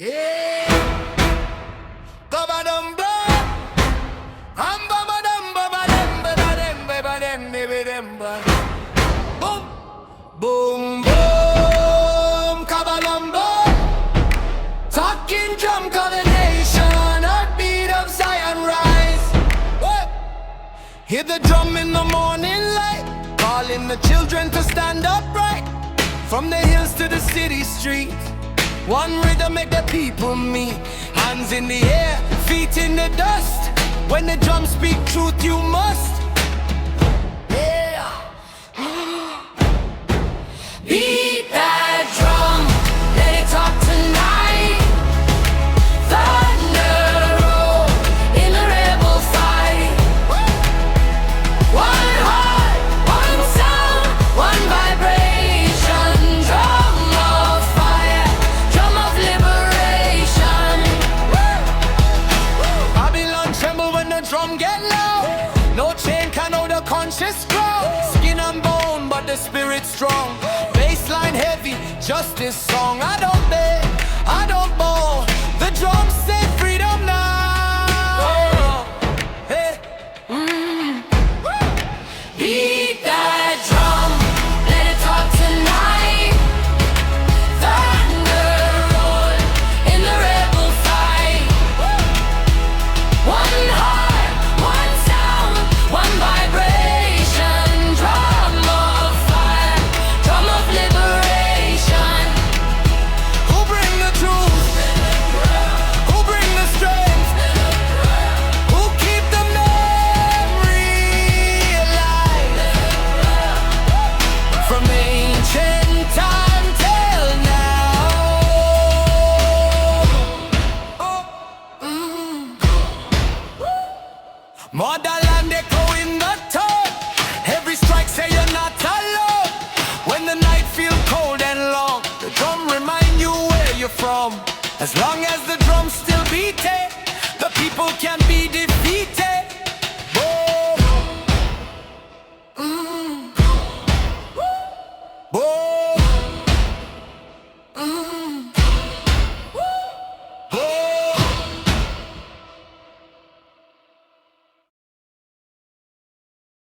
Yeah. Ba-ba-dum, ba. Ba-ba-dum, ba-ba-dum, ba-ba-dum, ba-ba-dum, ba-ba-dum, ba. Boom, boom, boom, ka-ba-dum, boom. Talking drum coronation, heartbeat of Zion rise. What? Hear the drum in the morning light, calling the children to stand upright. From the hills to the city streets, one rhythm make the people meet. Hands in the air, feet in the dust. When the drums speak truth, you must. Yeah. Beat that drum, let it talk tonight. Thunder roll in the rebel fight. One heart, one sound, one vibration. Drum of fire, drum of liberation. Babylon tremble when the drum get loud. No chain can hold the conscious ground. Skin and bone, but the spirit strong. Bassline heavy, justice song. I don't beg, I don't bow. The drum say freedom now. Hey. Beat that drum, let it talk tonight. Thunder roll in the rebel fight. One heart, one sound, one vibration. Drum of fire, drum of liberation. Who bring the truth? Who bring the strength? Who keep the memory alive? From ancient time till now. Motherland echo in the tone. Every strike say you're not alone. When the night feel cold and long, the drum remind you where you're from. As long as the drum's still beating, the people can